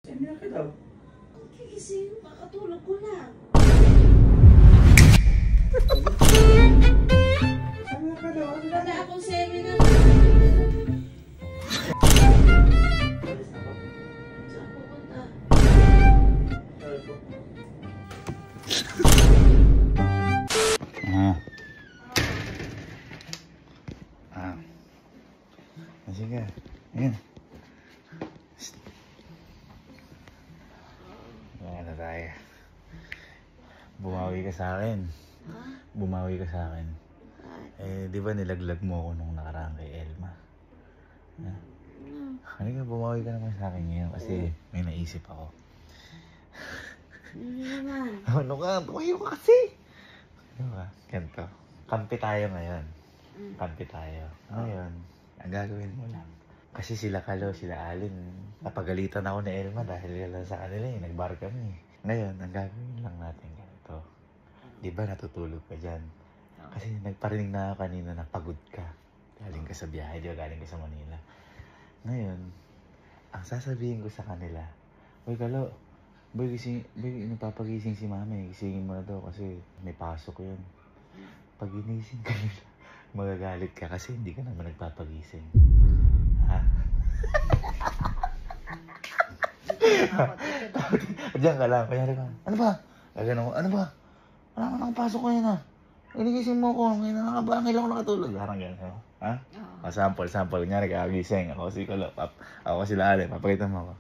Seminar ka daw. Gigising, kakatulog ko lang. Seminar ka daw. Wala akong seminar. Alis na po. Saan pupunta? Sorry po. Sige. Ayan. Ayan na tayo. Bumawi ka sa akin. Ha? Bumawi ka sa akin. Eh, di ba nilaglag mo ako nung nakaraan kay Elma? Ha? Halika, bumawi ka naman sa akin ngayon kasi may naisip ako. Ano naman? Ano ka? Tumayo ka kasi! Ano ka? Ganito. Kampi tayo ngayon. Kampi tayo. Ngayon, ang gagawin mo lang. Kasi sila Kalo, sila Alin, napagalitan ako ni Elma dahil lang sa kanila eh. Nagbar kami. Ngayon, ang gagawin lang natin ganito. Di ba natutulog ka dyan? Kasi nagparinig na ako kanina na pagod ka. Galing ka sa biyahe, di ba? Galing ka sa Manila. Ngayon, ang sasabihin ko sa kanila, Boy Kalo, boy, nagpapagising si mami. Gisingin mo na daw kasi may pasok yun. Pag ginising ka nila, magagalit ka kasi hindi ka naman nagpapagising. Ha? Diyan ka lang, kanyari ka. Ano ba? Ano ba? Wala ka nakapasok ko yun ah. Inigising mo ko, may nakabangil ako nakatulog. Parang gano'n. Ha? Sample. Kunyari ka, gising. Ako si Kalo. Ako si Lale. Papakita mo ako.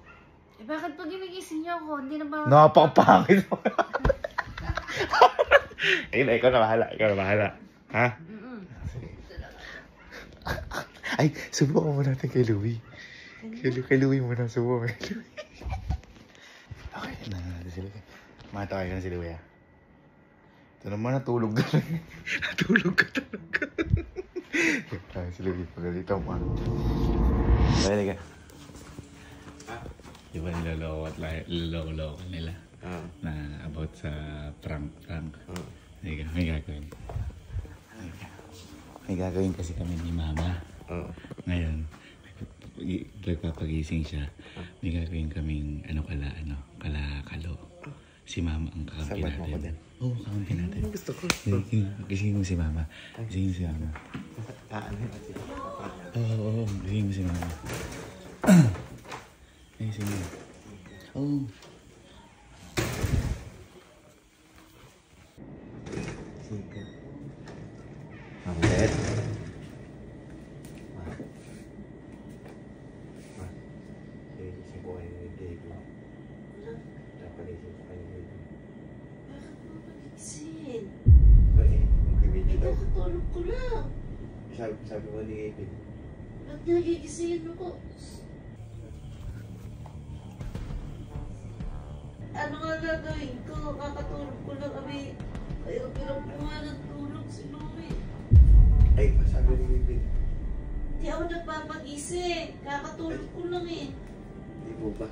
Eh bakit pag ginigising niyo ako, hindi na ba... Napakapangit mo. Ikaw na bahala. Ha? Ay, subukan mo natin kay Louie. Kay Louie muna, subukan kay Louie. Okay, natin si Louie. Matawag ka na si Louie ha. Ito naman, natulog ka lang. Natulog ka talaga. Si Louie, pagalitan mo. Pwede ka. Di ba niloloko nila? Na about sa prank. May gagawin. May gagawin kasi kami ni Mama. Ngayon, nagpapagising siya. May gagawin kaming Kalo. Si Mama ang kakampi natin. Sabat mo ko din? Oo, kakampi natin. Gusto ko. Gisingin mo si Mama. Oo, gisingin mo si Mama. Gisingin mo. Oo. Sige. Ang bed. Gising ko kayo ni Gaby. Napanisip ko kayo ni Gaby. Bakit mo pagising? Mag-video daw. Kakatulog ko lang. Sabi mo ni Gaby. Ba't nagigisingin mo ko? Ano nga gagawin ko? Kakatulog ko lang kami. Ayaw ko nga ng tulog si Louie. Ay, sabi ni Gaby. Di ako nagpapagising. Kakatulog ko lang eh. Hindi po ba?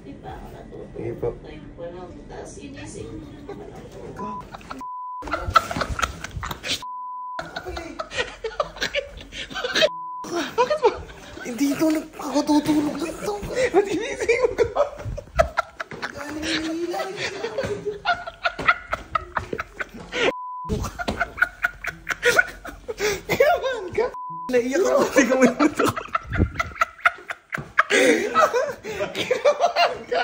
Di ba ako natutulog? Sige po. Ngayon pa lang. Tapos sinising mo na naman ako. Bakit ba? Hindi ito nakakatutulog lang ito. Ba't inising mo ka? Kailangan ka? Naiyak ako. Hindi ka may muto. Kailangan ka.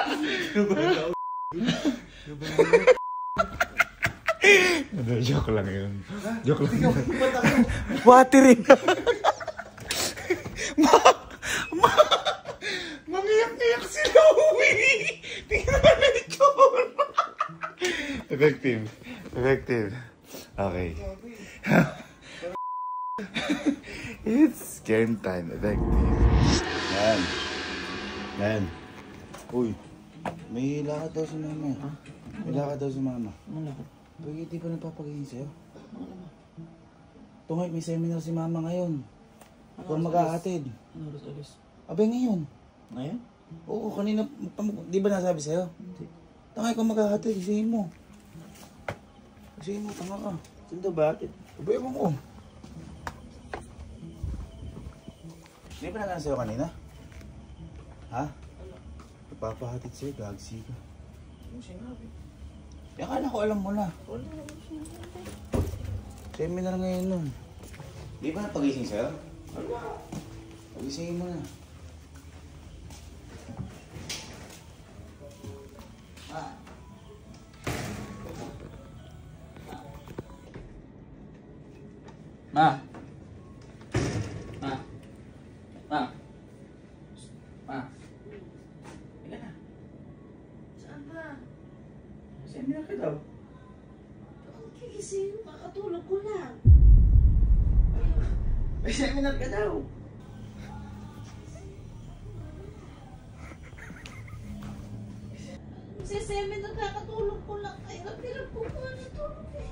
Joke lang yun. Joke lang yun. Waterin na. Mangiyak-iyak si Louie. Tingnan na ito. Effective. Okay. It's game time. Effective. Yan. Uy. May lakad daw si Mama. May lakad daw si Mama. Ano ba? Pwede di pa nagpapagising sa'yo? Tungay, may seminar si Mama ngayon. Kung mag-ahatid. Ano alis? Abay ngayon. Ngayon? Oo, kanina. Di ba nasabi sa'yo? Hindi. Tangay kung mag-ahatid, isihin mo. Tanga ka. Saan daw ba? Abay mo ko. Di ba nagaan sa'yo kanina? Ha? nagpapahatid sa'yo, gagsi ka. Ano sinabi? Akala ko alam mo na. Seminar ngayon nun. Di ba napagising sa'yo? Pagisingin mo na. Ma! Ma! Ma! Ma! Ika na. Saan ba? Seminar ka daw. Bakit gigising? Kakatulog ko lang. May seminar ka daw. Seminar, kakatulog ko lang. Ay, napirap ko pa natulog eh.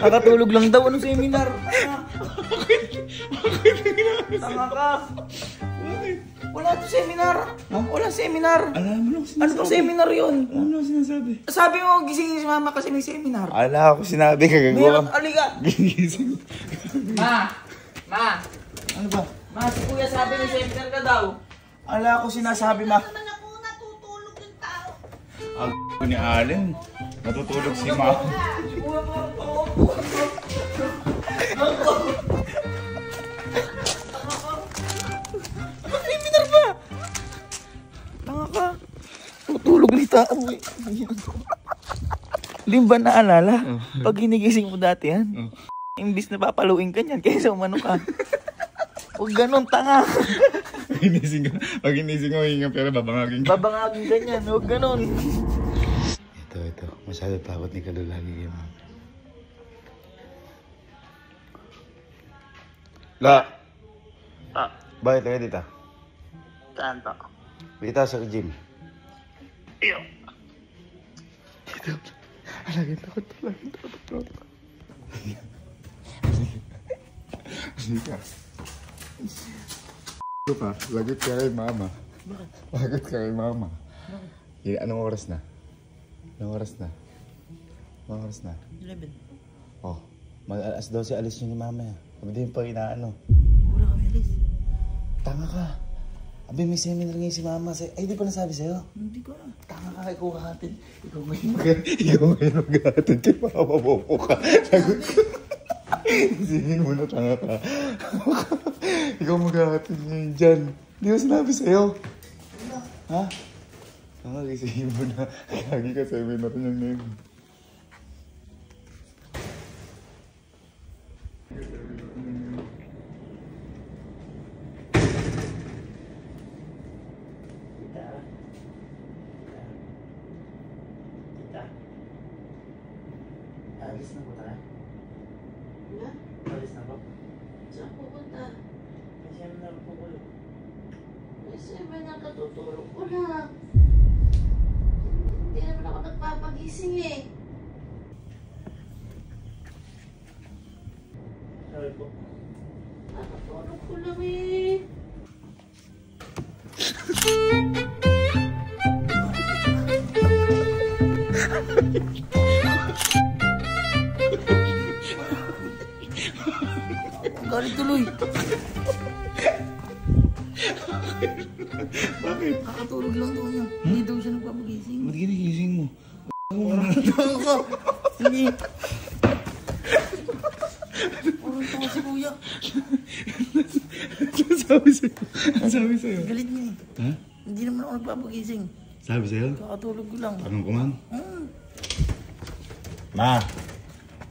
Nakatulog lang daw. Anong seminar? Tanga ka. Wala to seminar. Wala seminar. Alam mo lang Ano to seminar yun? Ano lang sinasabi? Sabi mo, gisingin si mama kasi may seminar. Ala ako sinabi, Meron, kagagawa. aliga. Gigising. Ma! Ma! Ano ba? Ma, si kuya sabi may seminar ka daw. Ala ako sinasabi, ma. Naman ako natutulog yung tao. Ako ni Allen. Natutulog si ma. Si kuya parang seminar ba? Tanga ka. Tutulog ni tao eh. Hindi mo ba naalala? Pag ginigising mo dati yan, imbis na papaluin ka niyan, kaysa umano ka. Huwag ganun, tanga. Pag inising ko, hinga pero babangagin ka. Babangagin ka niyan, huwag ganun. Ito. Masyado takot ni Kalo lagi yun. La! Ah, Bakit tayo dito? saan to? Dito sa gym. Iyo. Alagin takot. Sige ka. Ito pa, lagot ka kay mama. Bakit? Lagot ka kay mama. Bakit? Anong oras na? Anong oras na? Anong oras na? 11. Oh, mag-alas 12 alis yun ni mama. Sabi din pa inaano. Wala kami alis. Tanga ka. Abi, may seminar ngayon si mama. Ay, di pa nasabi sa'yo? Hindi ko alam. Tanga ka, ikaw kahatid. Ikaw ngayon maghahatid. Kaya makapabopo ka. Sagot ko. Singin mo na, tanga ka. Ikaw maghahatid ngayon dyan. Di ba sinabi sa'yo? Ha? Tanga, gisingin mo na. Lagi ka seminar niya ngayon. Alis na po tayo. Ha? Alis na po. Saan pupunta? May seminar po ko. May seminar, katutulog ko lang. Hindi naman ako nagpapagising eh. Sorry po. Nakatulog ko lang eh. Galit tuloy. Bakit? Kakatulog lang daw niya. Hindi daw siya nagpapagising. Ba't ginigising mo? Tanga ka. Sige. Parang tanga si kuya. Ano sabi sa'yo? Galit niya eh. Ha? Hindi naman ako nagpapagising. Sabi sa'yo? Kakatulog ko lang. Tanong ko man. Hmm.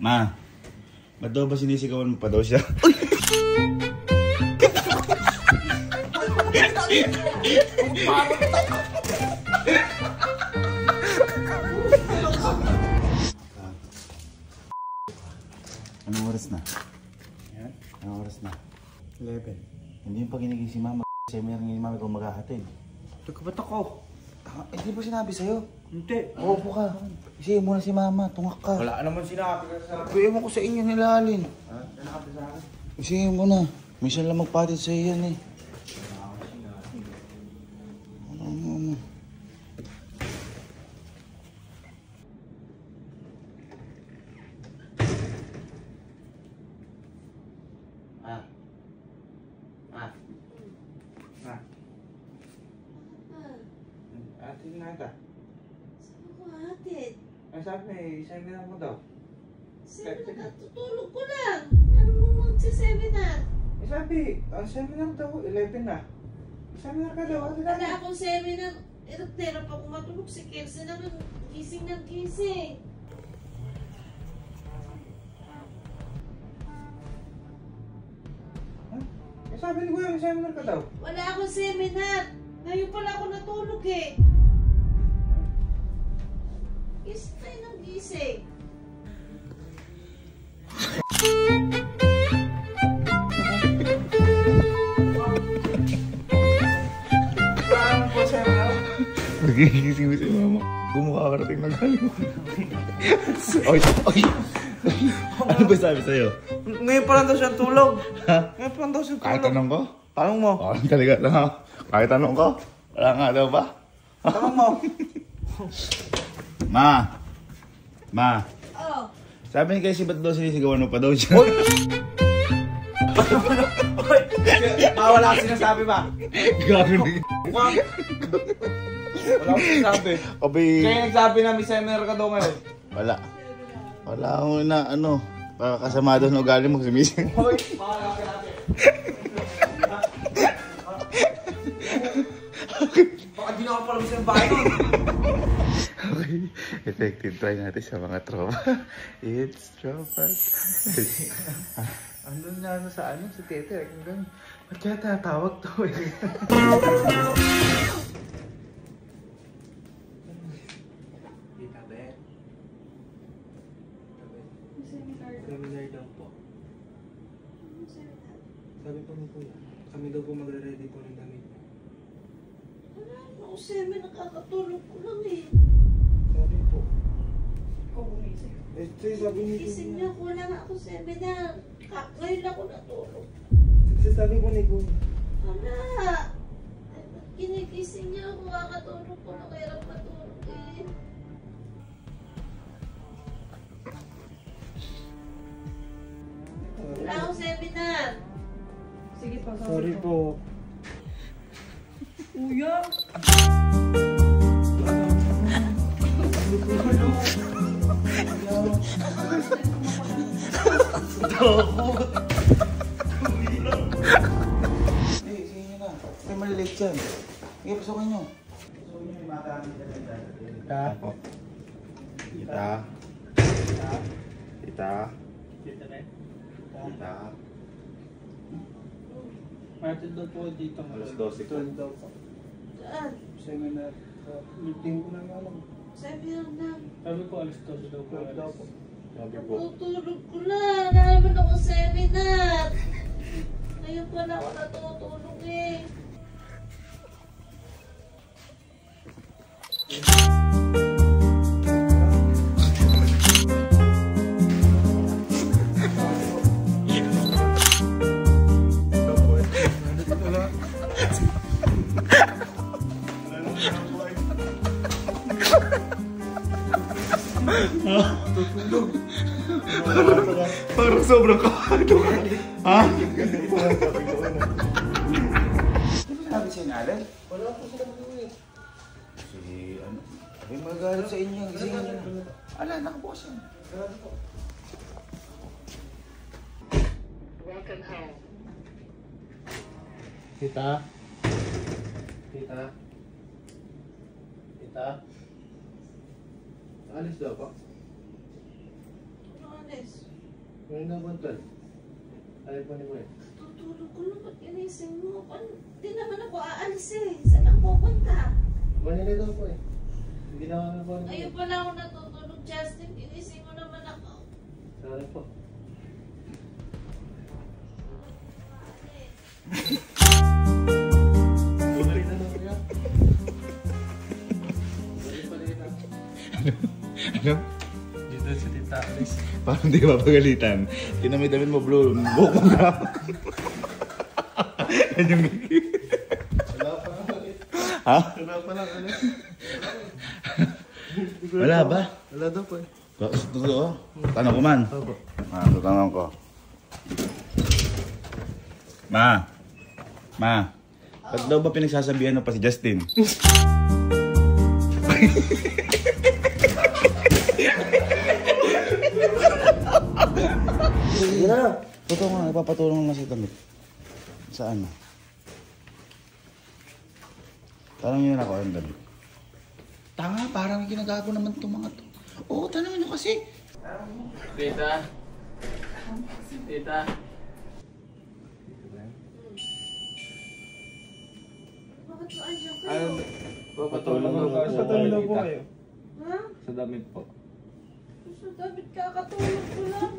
Ma! Ba't daw ba sinisigawan mo pa daw siya? Anong oras na? Anong oras na? 11. Hindi yung pag giniging si mama. Seminar ngayon mama kung maghahatid. Nagkabat ako. Hindi ba sinabi sa'yo? Hindi. Opo ka. Isihin mo na si mama. Tungak ka. Wala naman sinabi ka sa... Kuya mo ko sa inyo nilalin. Ha? Sinabi sa akin? Isihin mo na. Minsan lang magpatid sa'yo yan eh. Ano? ka? Sabi ko, hatid. Ay, sabi, seminar mo daw. Seminar, tutulog ko lang. Ano mo magsiseminar? Eh, sabi, ang seminar daw, 11 na. Seminar ka daw, ate Wala na. akong seminar. Hirap ako matulog. Si Kirsten naman, gising ng gising. Eh, sabi ni Kuya, may seminar ka daw. Wala akong seminar. Ngayon pala ako natulog eh. Gising tayo ng gising. Paano po seminar? Nagigising mo si mama. Gumukha ka natin ng galing. Oy! Ano ba sabi sa'yo? Ngayon pa lang daw siyang tulog. Ha? Ngayon pa lang daw siyang tulog. Kahit tanong ko? Tanong mo. Oh, talaga lang ha. Kahit tanong ko? Wala nga daw ba? Tanong mo. Ma! Oh. Sabi ni kasi ba't daw sinisigawan mo pa daw siya? Oy! Wala akong sinasabi ba? Gagawin. Wala akong sinasabi. Abi. Kaya nagsabi na may seminar ka daw ngayon. Wala. Wala akong na ano. Kasama doon ugali mo sumising. Hoy! Makalaki natin. Baka di na ako pala sa bahay nun. Okay. Effective try natin sa mga tropa. It's tropa. Andun nga ano sa ano, sa theater. Hanggang, ba't kaya tatawag to eh? Tita Ben. Seminar daw po. Sabi po ni Kuya, kami daw po magre-ready po ng damit. Wala akong seminar. Nakakatulog ko lang eh. Sabi po. Sabi ni Gising niyo ako. Wala nga akong seminar. Ngayon ako natulog. Sabi po ni Kuya. Wala. Ginigising niyo ako. Kakatulog ko. Nakahirap matulog eh. Wala akong seminar. Sige pa, Sorry po. Kuya! Sige nyo na. May malilate dyan. Sige, pasukin nyo. Pasukin nyo yung mga gamit na dyan. Tita. Tita. Tita. Tita. Martin daw po dito. Alas 12 ko. daw po. Saan? Seminar. Meeting ko na alam. Seminar na. Sabi ko alas 12 daw po. daw po. Sabi po. Natutulog ko na. Wala naman ako seminar. Ngayon pala ako natutulog eh. Parang sobrang kakado ka. Ha? Sabi siya na, Alan? Wala po sila mag-uwi. Si, ano? Sabi magalit sa inyo. Gisingin nyo. Alan, nakabukas yan. Tita? Tita? Tita? Alis daw po? Ano alis? Ngayon na buntol. Alis po ni Kuya. Tutulog ko lang. Ba't inising mo? Di naman ako aalis eh. Saan ang pupunta? Manila daw po eh. Hindi na kami po ni Kuya. Ngayon pala ako natutulog, Justin. Inising mo naman ako. Sorry po. Bumalik na daw Kuya. Bumalik pa rin na. Ano? Dito si Tita Alis. Parang di ka mapagalitan. Tinamid-damit mo, bro. Buhok mo ka. Yan yung... Wala pa lang ulit. Ha? Wala pa lang ulit. Wala ba? Wala daw po eh. Totoo? Tanong ko man. Opo. Tanong ko. Ma. Ba't daw ba pinagsasabihan mo pa si Justin? Sige na. Totoo nga, ipapatulong na sa damit. Saan na? Tanongin nyo na ako ang damit. Tanga, parang ginagago naman itong mga to. Oo, tanongin nyo kasi. Tita. Tita. Bakit ba andyan kayo? Papatulong daw po kayo. Ha? Sa damit po. So, David, kakatulog ko lang.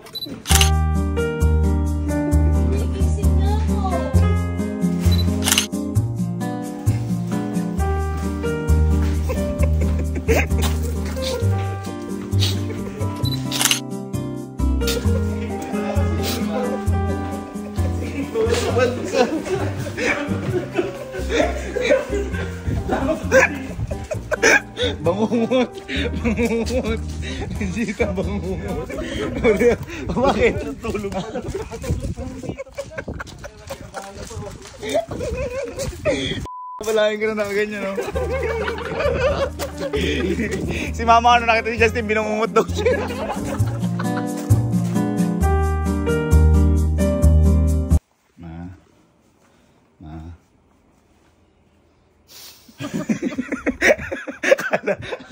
Nagising na ako. Bangungot! Bangungot! Hindi ka bangungot! Bakit? Tulog pa lang. Palagin ka na nakaganyan, no? Si mama ano nakita ni Justin, binangungot daw siya.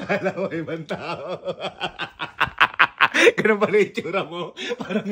Akala mo ibang tao. Ganun pala yung tsura mo. Parang